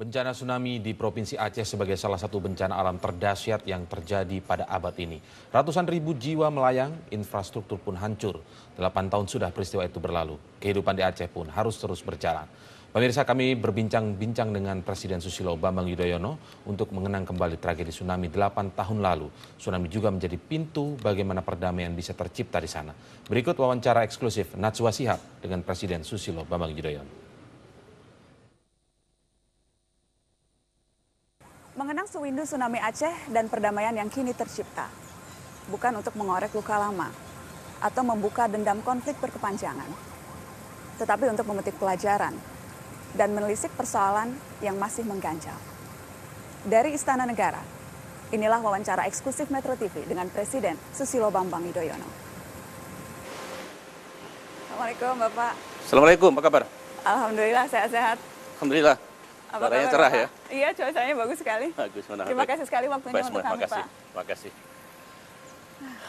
Bencana tsunami di Provinsi Aceh sebagai salah satu bencana alam terdahsyat yang terjadi pada abad ini. Ratusan ribu jiwa melayang, infrastruktur pun hancur. 8 tahun sudah peristiwa itu berlalu. Kehidupan di Aceh pun harus terus berjalan. Pemirsa, kami berbincang-bincang dengan Presiden Susilo Bambang Yudhoyono untuk mengenang kembali tragedi tsunami 8 tahun lalu. Tsunami juga menjadi pintu bagaimana perdamaian bisa tercipta di sana. Berikut wawancara eksklusif Najwa Shihab dengan Presiden Susilo Bambang Yudhoyono. Mengenang sewindu tsunami Aceh dan perdamaian yang kini tercipta, bukan untuk mengorek luka lama atau membuka dendam konflik berkepanjangan, tetapi untuk memetik pelajaran dan menelisik persoalan yang masih mengganjal. Dari Istana Negara, inilah wawancara eksklusif Metro TV dengan Presiden Susilo Bambang Yudhoyono. Assalamualaikum Bapak. Assalamualaikum, apa kabar? Alhamdulillah sehat-sehat. Alhamdulillah. Apa Suaranya kabar, cerah Bapak? ya? Iya, cuacanya bagus sekali. Bagus, mana? Terima kasih sekali waktunya Baik, untuk kami, makasih. Pak. Makasih.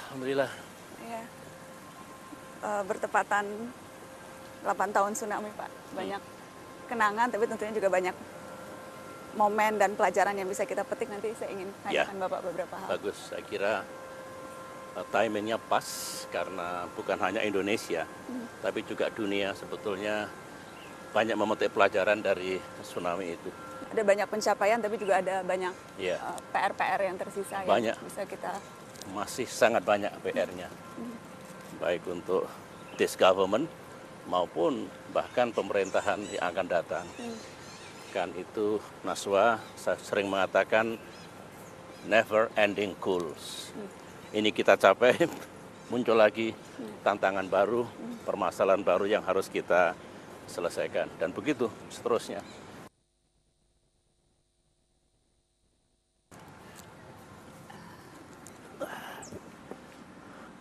Alhamdulillah. Iya. Bertepatan 8 tahun tsunami, Pak. Banyak kenangan, tapi tentunya juga banyak momen dan pelajaran yang bisa kita petik. Nanti saya ingin tanyakan Bapak beberapa hal. Bagus, saya kira timingnya pas karena bukan hanya Indonesia, tapi juga dunia sebetulnya banyak memetik pelajaran dari tsunami itu. Ada banyak pencapaian, tapi juga ada banyak Iya. PR-PR yang tersisa Banyak. yang bisa kita... Masih sangat banyak PR-nya, baik untuk this government maupun bahkan pemerintahan yang akan datang. Kan itu Najwa, saya sering mengatakan never ending goals. Ini kita capai, muncul lagi tantangan baru, permasalahan baru yang harus kita selesaikan. Dan begitu seterusnya.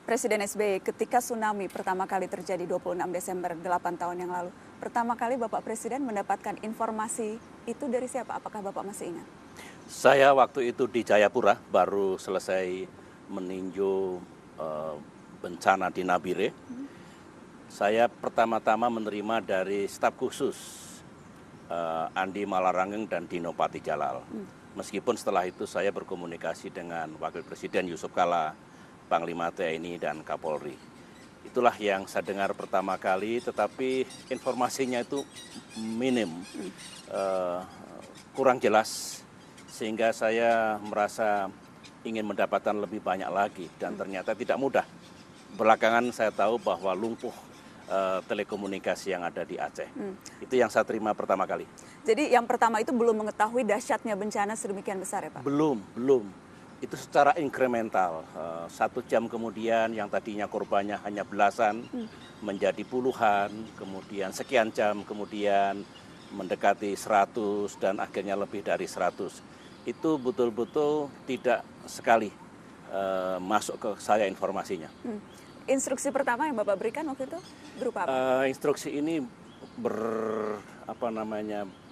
Presiden SBY ketika tsunami pertama kali terjadi 26 Desember 8 tahun yang lalu, pertama kali Bapak Presiden mendapatkan informasi itu dari siapa? Apakah Bapak masih ingat? Saya waktu itu di Jayapura baru selesai meninjau bencana di Nabire. Saya pertama-tama menerima dari staf khusus Andi Malarangeng dan Dino Patijalal. Meskipun setelah itu saya berkomunikasi dengan Wakil Presiden Yusuf Kala, Panglima TNI dan Kapolri. Itulah yang saya dengar pertama kali, tetapi informasinya itu minim, kurang jelas, sehingga saya merasa ingin mendapatkan lebih banyak lagi dan ternyata tidak mudah. Belakangan saya tahu bahwa lumpuh telekomunikasi yang ada di Aceh. Itu yang saya terima pertama kali. Jadi yang pertama itu belum mengetahui dahsyatnya bencana sedemikian besar ya Pak? Belum. Itu secara inkremental. 1 jam kemudian yang tadinya korbannya hanya belasan menjadi puluhan, kemudian sekian jam kemudian mendekati 100 dan akhirnya lebih dari 100. Itu betul-betul tidak sekali masuk ke saya informasinya. Instruksi pertama yang Bapak berikan waktu itu berupa apa? Instruksi ini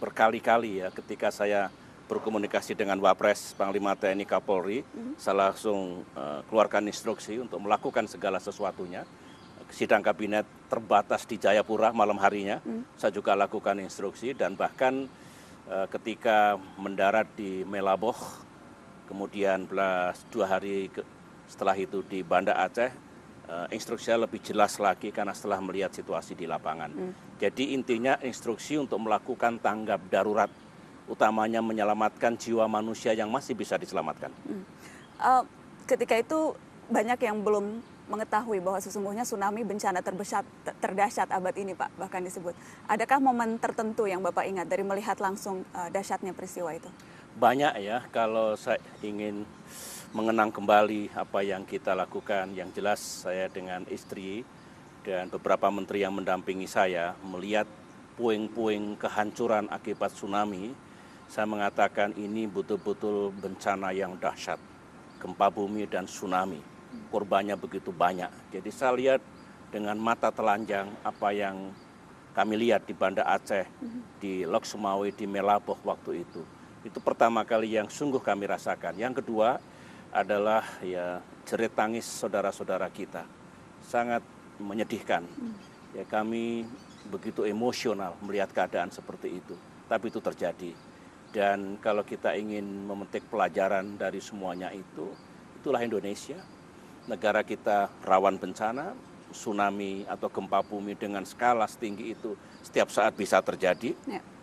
berkali-kali ya ketika saya berkomunikasi dengan Wapres Panglima TNI Kapolri, saya langsung keluarkan instruksi untuk melakukan segala sesuatunya. Sidang kabinet terbatas di Jayapura malam harinya, saya juga lakukan instruksi dan bahkan ketika mendarat di Melaboh, kemudian 2 hari setelah itu di Banda Aceh, instruksi saya lebih jelas lagi karena setelah melihat situasi di lapangan. Jadi intinya instruksi untuk melakukan tanggap darurat, utamanya menyelamatkan jiwa manusia yang masih bisa diselamatkan. Ketika itu banyak yang belum mengetahui bahwa sesungguhnya tsunami bencana terdahsyat abad ini Pak, bahkan disebut. Adakah momen tertentu yang Bapak ingat dari melihat langsung dahsyatnya peristiwa itu? Banyak ya, kalau saya ingin mengenang kembali apa yang kita lakukan. Yang jelas saya dengan istri dan beberapa menteri yang mendampingi saya melihat puing-puing kehancuran akibat tsunami. Saya mengatakan ini betul-betul bencana yang dahsyat, gempa bumi dan tsunami. Korbannya begitu banyak. Jadi saya lihat dengan mata telanjang apa yang kami lihat di Banda Aceh, di Lok Sumawe, di Melaboh waktu itu. Itu pertama kali yang sungguh kami rasakan. Yang kedua adalah ya jerit tangis saudara-saudara kita. Sangat menyedihkan. Ya kami begitu emosional melihat keadaan seperti itu. Tapi itu terjadi. Dan kalau kita ingin memetik pelajaran dari semuanya itu, itulah Indonesia. Negara kita rawan bencana, tsunami atau gempa bumi dengan skala setinggi itu setiap saat bisa terjadi.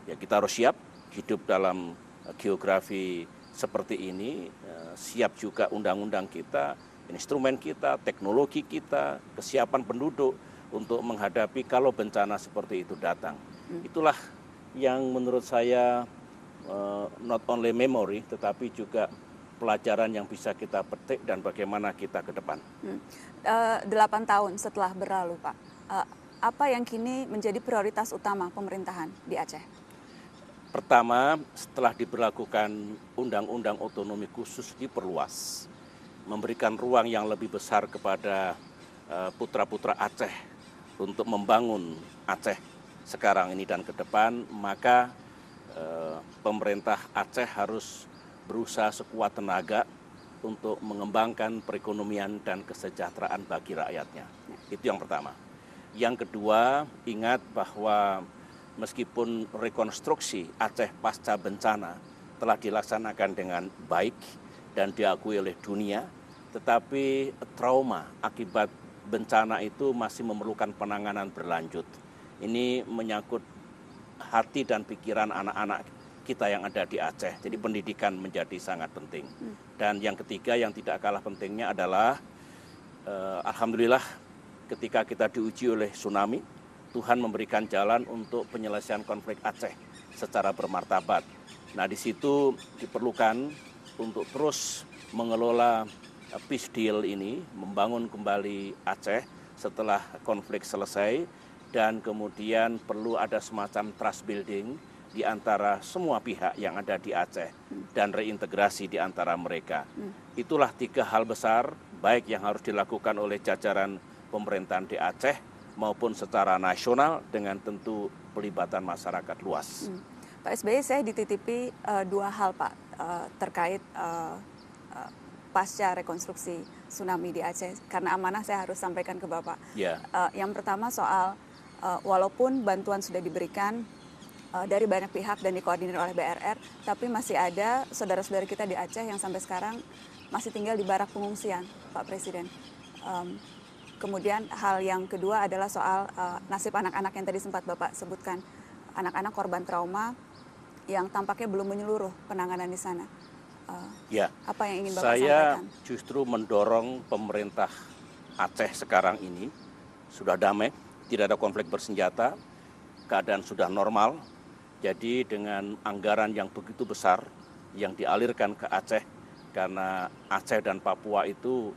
Ya kita harus siap hidup dalam geografi seperti ini, siap juga undang-undang kita, instrumen kita, teknologi kita, kesiapan penduduk untuk menghadapi kalau bencana seperti itu datang. Itulah yang menurut saya not only memory, tetapi juga pelajaran yang bisa kita petik dan bagaimana kita ke depan. 8 tahun setelah berlalu, Pak, apa yang kini menjadi prioritas utama pemerintahan di Aceh? Pertama, setelah diberlakukan Undang-Undang Otonomi Khusus diperluas, memberikan ruang yang lebih besar kepada putra-putra Aceh untuk membangun Aceh sekarang ini dan ke depan, maka pemerintah Aceh harus berusaha sekuat tenaga untuk mengembangkan perekonomian dan kesejahteraan bagi rakyatnya. Itu yang pertama. Yang kedua, ingat bahwa meskipun rekonstruksi Aceh pasca bencana telah dilaksanakan dengan baik dan diakui oleh dunia, tetapi trauma akibat bencana itu masih memerlukan penanganan berlanjut. Ini menyangkut hati dan pikiran anak-anak kita yang ada di Aceh. Jadi pendidikan menjadi sangat penting. Dan yang ketiga yang tidak kalah pentingnya adalah alhamdulillah ketika kita diuji oleh tsunami, Tuhan memberikan jalan untuk penyelesaian konflik Aceh secara bermartabat. Nah, di situ diperlukan untuk terus mengelola peace deal ini, membangun kembali Aceh setelah konflik selesai, dan kemudian perlu ada semacam trust building di antara semua pihak yang ada di Aceh dan reintegrasi di antara mereka. Itulah 3 hal besar baik yang harus dilakukan oleh jajaran pemerintahan di Aceh maupun secara nasional dengan tentu pelibatan masyarakat luas. Pak SBY, saya dititipi 2 hal, Pak, terkait pasca rekonstruksi tsunami di Aceh. Karena amanah saya harus sampaikan ke Bapak. Yang pertama soal walaupun bantuan sudah diberikan dari banyak pihak dan dikoordinir oleh BRR, tapi masih ada saudara-saudara kita di Aceh yang sampai sekarang masih tinggal di barak pengungsian, Pak Presiden. Kemudian hal yang kedua adalah soal nasib anak-anak yang tadi sempat Bapak sebutkan, anak-anak korban trauma yang tampaknya belum menyeluruh penanganan di sana. Apa yang ingin Bapak sampaikan? Saya justru mendorong pemerintah Aceh sekarang ini sudah damai, tidak ada konflik bersenjata, keadaan sudah normal. Jadi dengan anggaran yang begitu besar yang dialirkan ke Aceh, karena Aceh dan Papua itu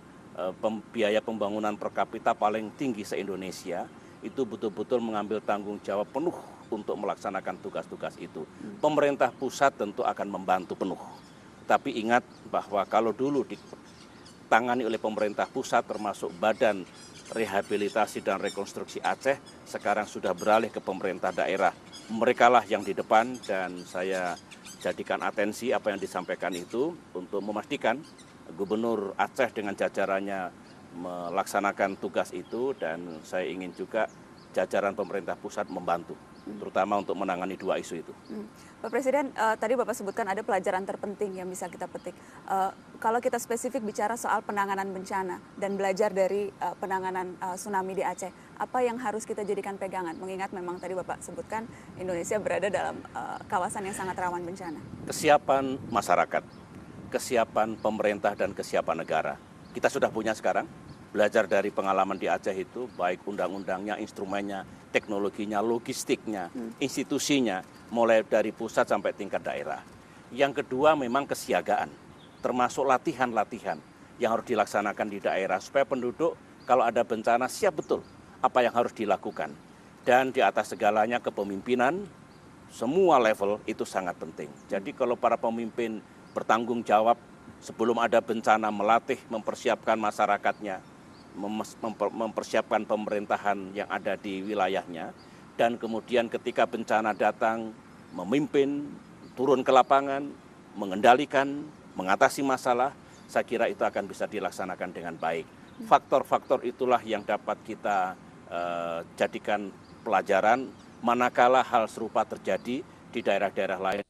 biaya pembangunan per kapita paling tinggi se-Indonesia, itu betul-betul mengambil tanggung jawab penuh untuk melaksanakan tugas-tugas itu. Pemerintah pusat tentu akan membantu penuh. Tapi ingat bahwa kalau dulu ditangani oleh pemerintah pusat termasuk Badan Rehabilitasi dan Rekonstruksi Aceh, sekarang sudah beralih ke pemerintah daerah. Merekalah yang di depan dan saya jadikan atensi apa yang disampaikan itu untuk memastikan Gubernur Aceh dengan jajarannya melaksanakan tugas itu, dan saya ingin juga jajaran pemerintah pusat membantu, terutama untuk menangani 2 isu itu. Pak Presiden, tadi Bapak sebutkan ada pelajaran terpenting yang bisa kita petik. Kalau kita spesifik bicara soal penanganan bencana dan belajar dari penanganan tsunami di Aceh, apa yang harus kita jadikan pegangan? Mengingat memang tadi Bapak sebutkan Indonesia berada dalam kawasan yang sangat rawan bencana. Kesiapan masyarakat, kesiapan pemerintah dan kesiapan negara. Kita sudah punya sekarang, belajar dari pengalaman di Aceh itu, baik undang-undangnya, instrumennya, teknologinya, logistiknya, institusinya, mulai dari pusat sampai tingkat daerah. Yang kedua memang kesiagaan, termasuk latihan-latihan yang harus dilaksanakan di daerah, supaya penduduk kalau ada bencana siap betul apa yang harus dilakukan. Dan di atas segalanya kepemimpinan, semua level itu sangat penting. Jadi kalau para pemimpin bertanggung jawab sebelum ada bencana, melatih, mempersiapkan masyarakatnya, mempersiapkan pemerintahan yang ada di wilayahnya, dan kemudian ketika bencana datang, memimpin, turun ke lapangan, mengendalikan, mengatasi masalah, saya kira itu akan bisa dilaksanakan dengan baik. Faktor-faktor itulah yang dapat kita jadikan pelajaran manakala hal serupa terjadi di daerah-daerah lain.